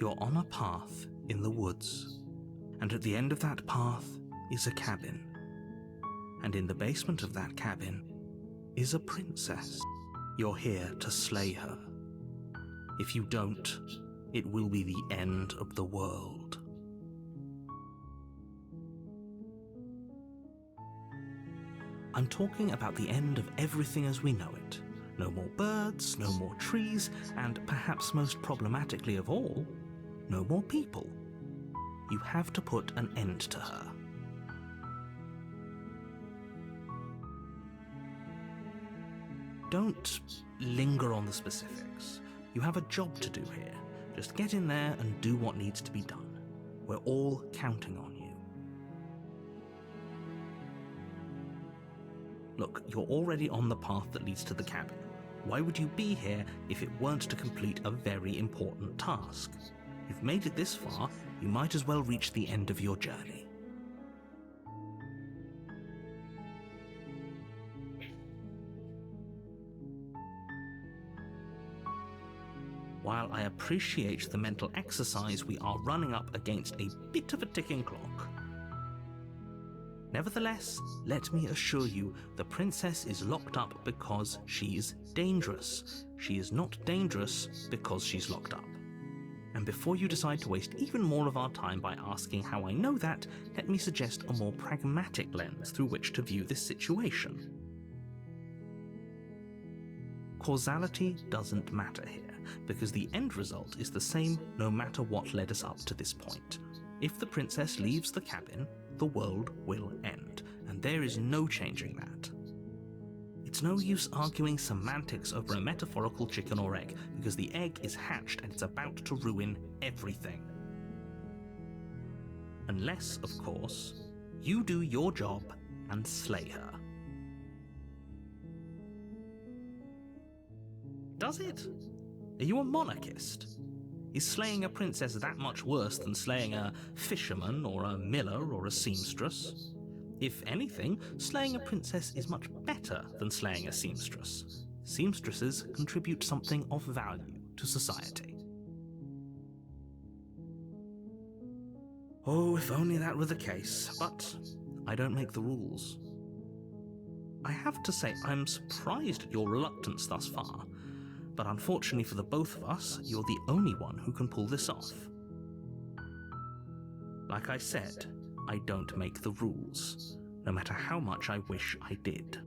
You're on a path in the woods, and at the end of that path is a cabin. And in the basement of that cabin is a princess. You're here to slay her. If you don't, it will be the end of the world. I'm talking about the end of everything as we know it. No more birds, no more trees, and perhaps most problematically of all, no more people. You have to put an end to her. Don't linger on the specifics. You have a job to do here. Just get in there and do what needs to be done. We're all counting on you. Look, you're already on the path that leads to the cabin. Why would you be here if it weren't to complete a very important task? You've made it this far, you might as well reach the end of your journey. While I appreciate the mental exercise, we are running up against a bit of a ticking clock. Nevertheless, let me assure you, the princess is locked up because she's dangerous. She is not dangerous because she's locked up. And before you decide to waste even more of our time by asking how I know that, let me suggest a more pragmatic lens through which to view this situation. Causality doesn't matter here, because the end result is the same no matter what led us up to this point. If the princess leaves the cabin, the world will end, and there is no changing that. It's no use arguing semantics over a metaphorical chicken or egg, because the egg is hatched and it's about to ruin everything. Unless, of course, you do your job and slay her. Does it? Are you a monarchist? Is slaying a princess that much worse than slaying a fisherman or a miller or a seamstress? If anything, slaying a princess is much better than slaying a seamstress. Seamstresses contribute something of value to society. Oh, if only that were the case, but I don't make the rules. I have to say, I'm surprised at your reluctance thus far, but unfortunately for the both of us, you're the only one who can pull this off. Like I said, I don't make the rules, no matter how much I wish I did.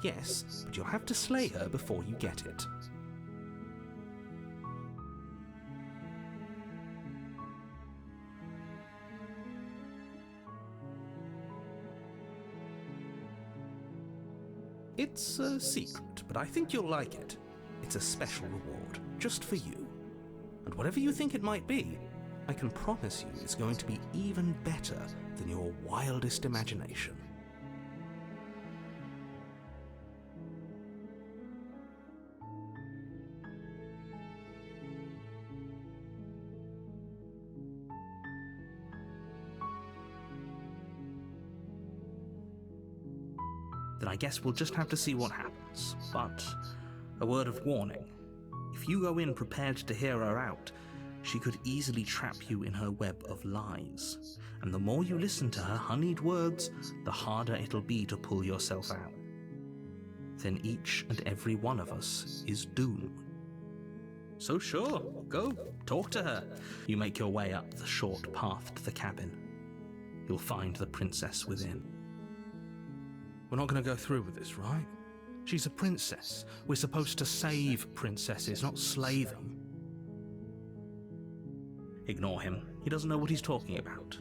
Yes, but you'll have to slay her before you get it. It's a secret, but I think you'll like it. It's a special reward, just for you. And whatever you think it might be, I can promise you it's going to be even better than your wildest imagination. Then I guess we'll just have to see what happens. But a word of warning. If you go in prepared to hear her out, she could easily trap you in her web of lies. And the more you listen to her honeyed words, the harder it'll be to pull yourself out. Then each and every one of us is doomed. So sure, go, talk to her. You make your way up the short path to the cabin. You'll find the princess within. We're not going to go through with this, right? She's a princess. We're supposed to save princesses, not slay them. Ignore him. He doesn't know what he's talking about.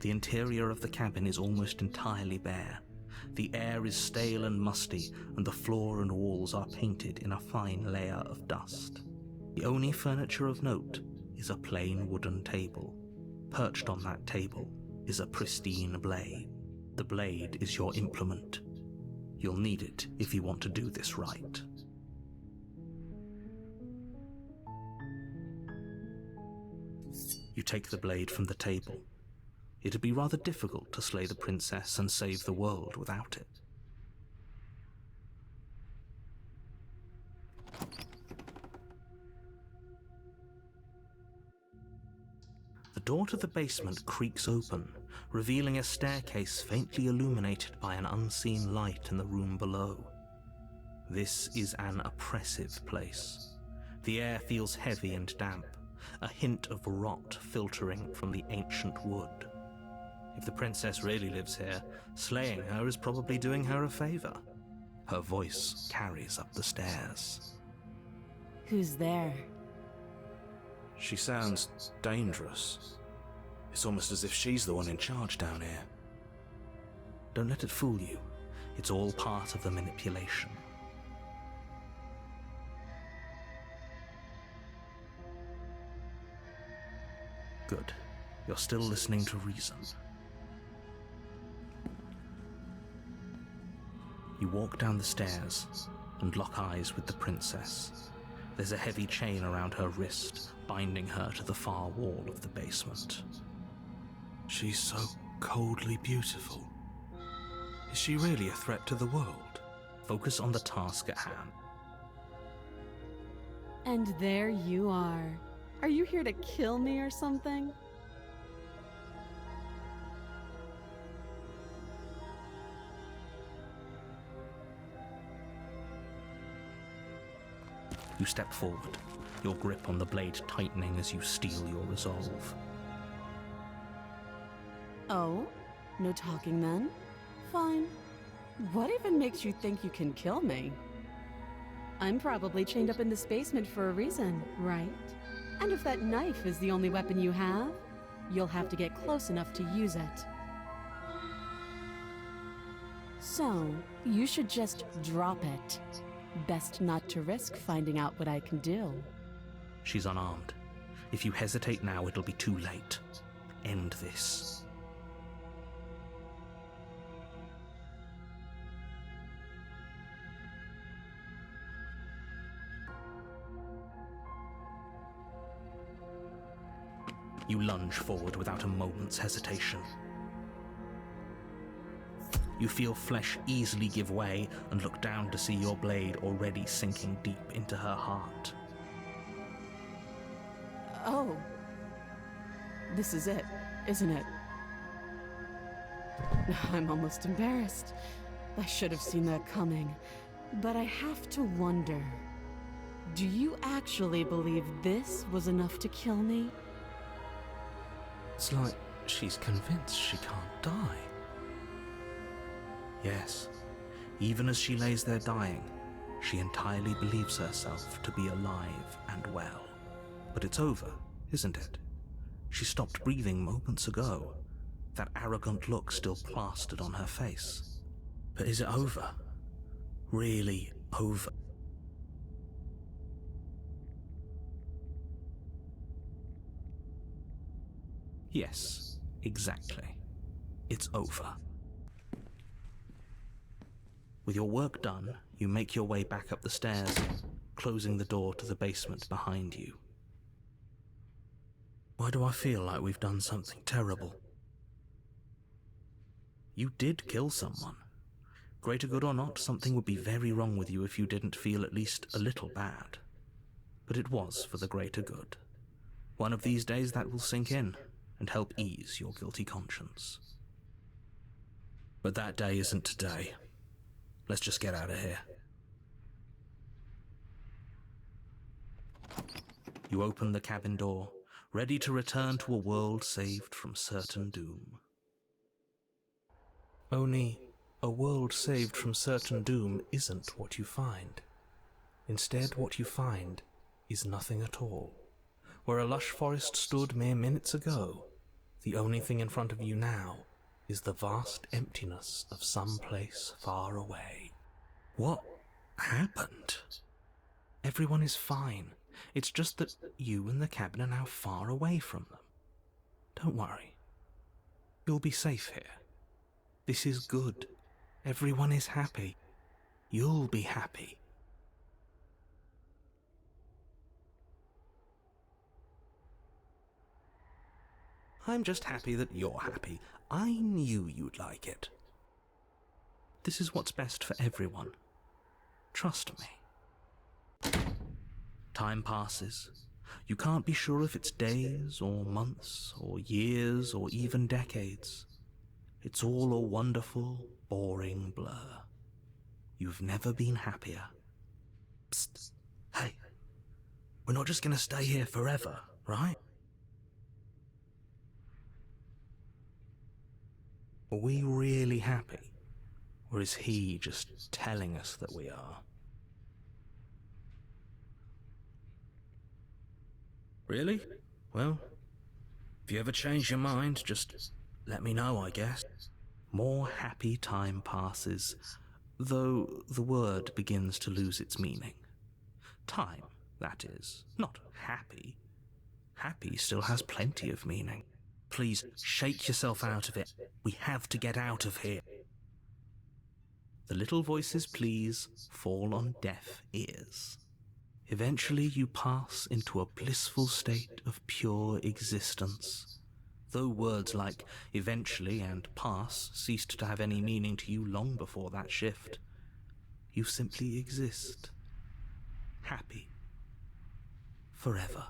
The interior of the cabin is almost entirely bare. The air is stale and musty, and the floor and walls are painted in a fine layer of dust. The only furniture of note is a plain wooden table. Perched on that table is a pristine blade. The blade is your implement, You'll need it if you want to do this right. You take the blade from the table. It'd be rather difficult to slay the princess and save the world without it. The door to the basement creaks open, revealing a staircase faintly illuminated by an unseen light in the room below. This is an oppressive place. The air feels heavy and damp, a hint of rot filtering from the ancient wood. If the princess really lives here, slaying her is probably doing her a favor. Her voice carries up the stairs. Who's there? She sounds dangerous. It's almost as if she's the one in charge down here. Don't let it fool you. It's all part of the manipulation. Good. You're still listening to reason. You walk down the stairs and lock eyes with the princess. There's a heavy chain around her wrist, binding her to the far wall of the basement. She's so coldly beautiful. Is she really a threat to the world? Focus on the task at hand. And there you are. Are you here to kill me or something? You step forward, your grip on the blade tightening as you steel your resolve. Oh? No talking then? Fine. What even makes you think you can kill me? I'm probably chained up in this basement for a reason, right? And if that knife is the only weapon you have, you'll have to get close enough to use it. So, you should just drop it. Best not to risk finding out what I can do. She's unarmed. If you hesitate now, it'll be too late. End this. You lunge forward without a moment's hesitation. You feel flesh easily give way and look down to see your blade already sinking deep into her heart. Oh. This is it, isn't it? I'm almost embarrassed. I should have seen that coming. But I have to wonder, do you actually believe this was enough to kill me? It's like she's convinced she can't die. Yes, even as she lays there dying, she entirely believes herself to be alive and well. But it's over, isn't it? She stopped breathing moments ago, that arrogant look still plastered on her face. But is it over? Really over? Yes, exactly. It's over. With your work done, you make your way back up the stairs, closing the door to the basement behind you. Why do I feel like we've done something terrible? You did kill someone. Greater good or not, something would be very wrong with you if you didn't feel at least a little bad. But it was for the greater good. One of these days that will sink in and help ease your guilty conscience. But that day isn't today. Let's just get out of here. You open the cabin door, ready to return to a world saved from certain doom. Only, a world saved from certain doom isn't what you find. Instead, what you find is nothing at all. Where a lush forest stood mere minutes ago, the only thing in front of you now is the vast emptiness of some place far away. What happened? Everyone is fine. It's just that you and the cabin are now far away from them. Don't worry. You'll be safe here. This is good. Everyone is happy. You'll be happy. I'm just happy that you're happy. I knew you'd like it. This is what's best for everyone. Trust me. Time passes. You can't be sure if it's days or months or years or even decades. It's all a wonderful, boring blur. You've never been happier. Psst. Hey, we're not just gonna stay here forever, right? Are we really happy? Or is he just telling us that we are? Really? Well, if you ever change your mind, just let me know, I guess. More happy time passes, though the word begins to lose its meaning. Time, that is, not happy. Happy still has plenty of meaning. Please, shake yourself out of it. We have to get out of here. The little voices' pleas fall on deaf ears. Eventually you pass into a blissful state of pure existence. Though words like eventually and pass ceased to have any meaning to you long before that shift, you simply exist. Happy. Forever.